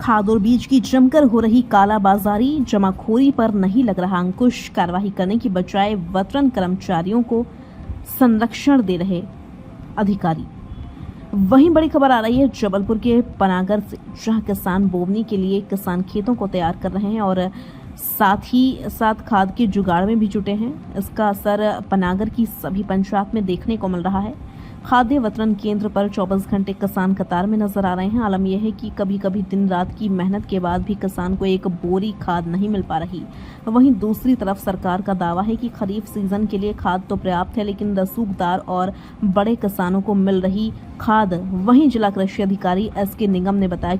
खाद और बीज की जमकर हो रही कालाबाजारी, जमाखोरी पर नहीं लग रहा अंकुश। कार्रवाई करने की बजाय वेतरन कर्मचारियों को संरक्षण दे रहे अधिकारी। वहीं बड़ी खबर आ रही है जबलपुर के पनागर से, जहां किसान बोवनी के लिए किसान खेतों को तैयार कर रहे हैं और साथ ही साथ खाद के जुगाड़ में भी जुटे हैं। इसका असर पनागर की सभी पंचायत में देखने को मिल रहा है। खाद्य वितरण केंद्र पर 24 घंटे किसान कतार में नजर आ रहे हैं। आलम यह है कि कभी कभी दिन रात की मेहनत के बाद भी किसान को एक बोरी खाद नहीं मिल पा रही। वहीं दूसरी तरफ सरकार का दावा है कि खरीफ सीजन के लिए खाद तो पर्याप्त है, लेकिन रसूखदार और बड़े किसानों को मिल रही खाद। वहीं जिला कृषि अधिकारी एस.के. निगम ने बताया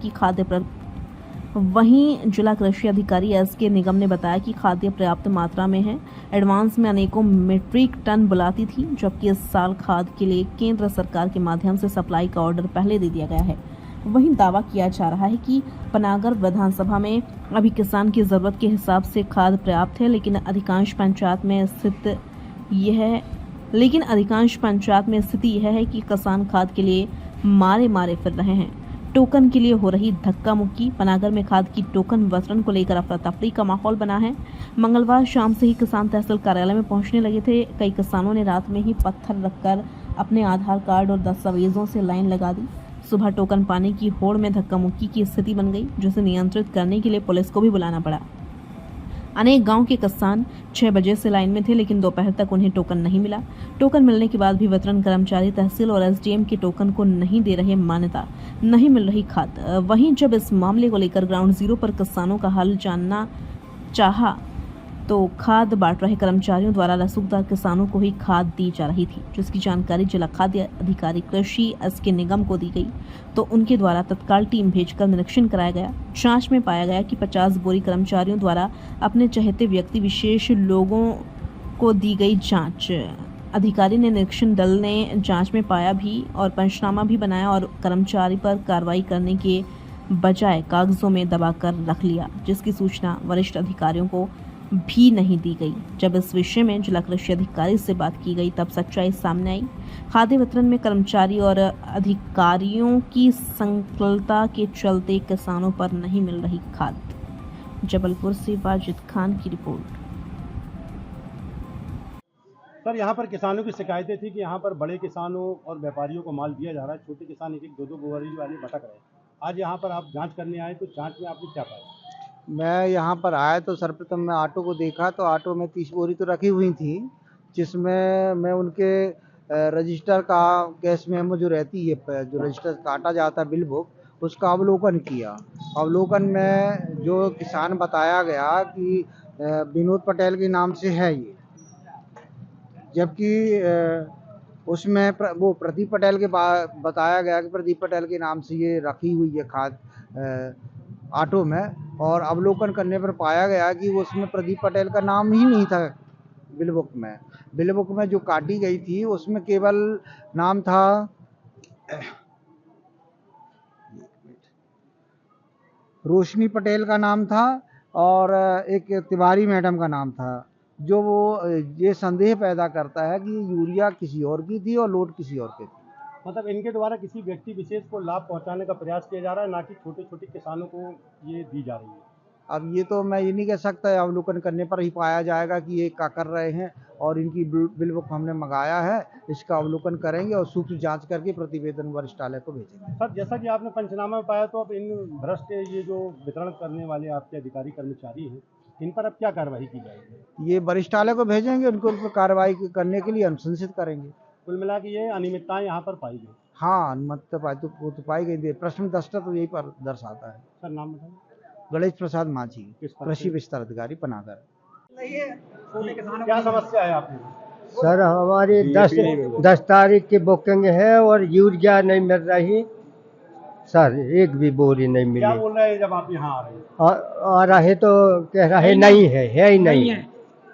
कि खाद्य पर्याप्त मात्रा में है। एडवांस में अनेकों मीट्रिक टन बुलाती थी, जबकि इस साल खाद के लिए केंद्र सरकार के माध्यम से सप्लाई का ऑर्डर पहले दे दिया गया है। वहीं दावा किया जा रहा है कि पनागर विधानसभा में अभी किसान की जरूरत के हिसाब से खाद पर्याप्त है, लेकिन अधिकांश पंचायत में स्थिति यह है कि किसान खाद के लिए मारे फिर रहे हैं। टोकन के लिए हो रही धक्का मुक्की। पनागर में खाद की टोकन वितरण को लेकर अफरा तफरी का माहौल बना है। मंगलवार शाम से ही किसान तहसील कार्यालय में पहुंचने लगे थे। कई किसानों ने रात में ही पत्थर रखकर अपने आधार कार्ड और दस्तावेजों से लाइन लगा दी। सुबह टोकन पाने की होड़ में धक्का मुक्की की स्थिति बन गई, जिसे नियंत्रित करने के लिए पुलिस को भी बुलाना पड़ा। अनेक गांव के किसान 6 बजे से लाइन में थे, लेकिन दोपहर तक उन्हें टोकन नहीं मिला। टोकन मिलने के बाद भी वितरण कर्मचारी तहसील और एसडीएम के टोकन को नहीं दे रहे मान्यता, नहीं मिल रही खाद। वहीं जब इस मामले को लेकर ग्राउंड जीरो पर किसानों का हाल जानना चाहा तो खाद बांट रहे कर्मचारियों द्वारा रसूखदार किसानों को ही खाद दी जा रही थी, जिसकी जानकारी जिला खाद्य अधिकारी कृषि एस.के. निगम को दी गई तो उनके द्वारा तत्काल टीम भेजकर निरीक्षण कराया गया। जांच में पाया गया कि 50 बोरी कर्मचारियों द्वारा अपने चहेते व्यक्ति विशेष लोगों को दी गई जांच। अधिकारी ने निरीक्षण दल ने जांच में पाया भी और पंचनामा भी बनाया और कर्मचारी पर कार्रवाई करने के बजाय कागजों में दबाकर रख लिया, जिसकी सूचना वरिष्ठ अधिकारियों को भी नहीं दी गई। जब इस विषय में जिला कृषि अधिकारी से बात की गई तब सच्चाई सामने आई। खाद्य वितरण में कर्मचारी और अधिकारियों की संकलता के चलते किसानों पर नहीं मिल रही खाद। जबलपुर से वाजिद खान की रिपोर्ट। सर, यहाँ पर किसानों की शिकायतें थी कि यहाँ पर बड़े किसानों और व्यापारियों को माल दिया जा रहा है, छोटे किसान एक दो बोरी वाले भटक रहे हैं। आज यहाँ पर आप जांच करने आए, तो जांच में आपने क्या पाया? मैं यहाँ पर आया तो सर्वप्रथम मैं ऑटो को देखा तो ऑटो में 30 बोरी तो रखी हुई थी, जिसमें मैं उनके रजिस्टर का कैश मेमो जो रहती है, जो रजिस्टर काटा जाता है बिल बुक, उसका अवलोकन किया। अवलोकन में जो किसान बताया गया कि विनोद पटेल के नाम से है ये, जबकि उसमें वो प्रदीप पटेल के बताया गया कि प्रदीप पटेल के नाम से ये रखी हुई है खाद ऑटो में। और अवलोकन करने पर पाया गया कि वो उसमें प्रदीप पटेल का नाम ही नहीं था बिल बुक में। बिल बुक में जो काटी गई थी उसमें केवल नाम था रोशनी पटेल का नाम था और एक तिवारी मैडम का नाम था, जो वो ये संदेह पैदा करता है कि यूरिया किसी और की थी और लोड किसी और की थी। मतलब इनके द्वारा किसी व्यक्ति विशेष को लाभ पहुंचाने का प्रयास किया जा रहा है, ना कि छोटे छोटे किसानों को ये दी जा रही है। अब ये तो मैं ये नहीं कह सकता, अवलोकन करने पर ही पाया जाएगा कि ये क्या कर रहे हैं। और इनकी बिल बुक हमने मंगाया है, इसका अवलोकन करेंगे और सूक्ष्म जांच करके प्रतिवेदन वरिष्ठालय को भेजेंगे। सर, जैसा कि आपने पंचनामा में पाया, तो अब इन भ्रष्ट ये जो वितरण करने वाले आपके अधिकारी कर्मचारी हैं, इन पर अब क्या कार्रवाई की जाएगी? ये वरिष्ठालय को भेजेंगे, उनको उन पर कार्रवाई करने के लिए अनुशंसित करेंगे। कुल मिला के ये अनियमितताएं यहाँ पर पाई गई। हाँ, अनुमति वो तो पाई गई। प्रश्न दस्ता तो यही पर दर्शाता है। सर, नाम बताइए। गणेश प्रसाद माझी, कृषि विस्तार अधिकारी पनागर। क्या समस्या है आपने? सर, हमारी 10 तारीख की बुकिंग है और यूरिया नहीं मिल रही सर, एक भी बोरी नहीं मिली। क्या बोल रहे हैं जब आप यहाँ आ रहे हैं? आ रहे तो कह रहे नहीं है ही नहीं है।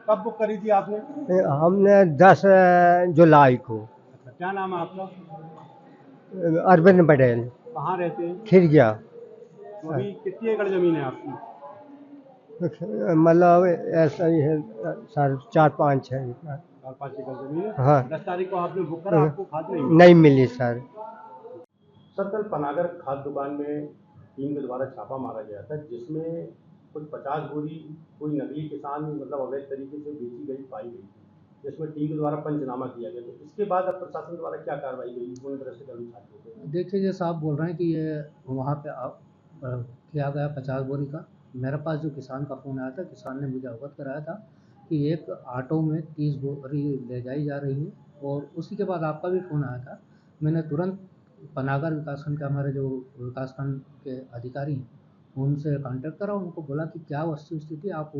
कब बुक करी थी आपने? हमने 10 जुलाई को। क्या नाम है आपका? अरविंद पटेल। कहाँ रहते हैं? खिरगिया। अभी कितनी एकड़ जमीन है आपकी? मतलब ऐसा ही है सर, 4-5 है। 4-5 एकड़ जमीन है। हाँ। 10 तारीख को आपने बुक करा, आपको खाद नहीं मिली? नहीं मिली सर। सर, कल पनागर खाद दुकान में टीम के द्वारा छापा मारा गया था, जिसमें कुछ 50 बोरी कोई नकली किसान मतलब अवैध तरीके से बेची गई पाई गई थी, जिसमें टीम के द्वारा पंचनामा किया गया। तो इसके बाद अब प्रशासन द्वारा क्या कार्रवाई हुई, पूर्ण तरह से कर्मी छात्रों को? देखिए, जैसा आप बोल रहे हैं कि ये वहाँ पे किया गया 50 बोरी का। मेरे पास जो किसान का फ़ोन आया था, किसान ने मुझे अवगत कराया था कि एक ऑटो में 30 बोरी ले जाई जा रही है, और उसी के बाद आपका भी फ़ोन आया था। मैंने तुरंत पनागर विकासखंड के हमारे जो विकासखंड के अधिकारी हैं, उनसे कांटेक्ट करा, उनको बोला कि क्या वस्तु स्थिति, आप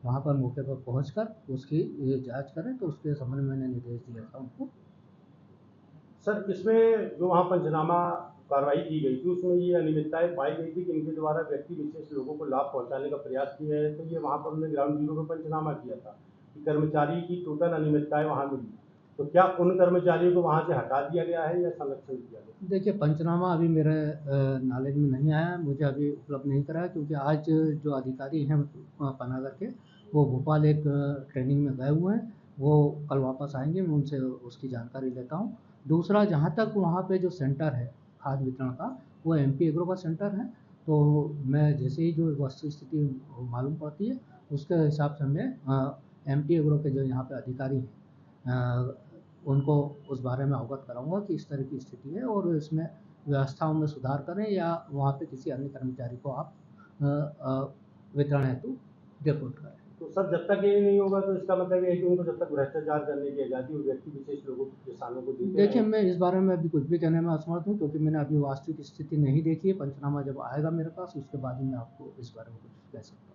वहाँ पर मौके पर पहुँचकर उसकी ये जाँच करें। तो उसके संबंध में मैंने निर्देश दिया था उनको। सर, इसमें जो वहाँ पंचनामा कार्रवाई की गई थी, उसमें ये अनियमितताएं पाई गई थी कि इनके द्वारा व्यक्ति विशेष लोगों को लाभ पहुंचाने का प्रयास किया है। तो ये वहाँ पर हमने ग्राउंड जीरो पर पंचनामा किया था कि कर्मचारी की टोटल अनियमितताएं वहाँ मिली। तो क्या उन कर्मचारियों को वहाँ से हटा दिया गया है या संरक्षण दिया गया? देखिए, पंचनामा अभी मेरे नॉलेज में नहीं आया, मुझे अभी उपलब्ध नहीं कराया, क्योंकि आज जो अधिकारी हैं पनागर के, वो भोपाल एक ट्रेनिंग में गए हुए हैं। वो कल वापस आएंगे, मैं उनसे उसकी जानकारी लेता हूँ। दूसरा, जहाँ तक वहाँ पे जो सेंटर है खाद वितरण का, वो MP एग्रो का सेंटर है। तो मैं जैसे ही जो वस्तु स्थिति मालूम पड़ती है, उसके हिसाब से मैं MP एग्रो के जो यहाँ पे अधिकारी हैं उनको उस बारे में अवगत कराऊंगा कि इस तरह की स्थिति है, और इसमें व्यवस्थाओं में सुधार करें, या वहाँ पे किसी अन्य कर्मचारी को आप वितरण हेतु रिपोर्ट करें। तो सर, जब तक ये नहीं होगा तो इसका मतलब ये है कि उनको जब तक भ्रष्टाचार करने की आज़ादी और व्यक्ति विशेष लोगों किसानों को देते देखिए, हैं। मैं इस बारे में अभी कुछ भी कहने में असमर्थ हूँ, क्योंकि मैंने अभी वास्तविक स्थिति नहीं देखी है। पंचनामा जब आएगा मेरे पास, उसके बाद ही मैं आपको इस बारे में कुछ कह सकता हूँ।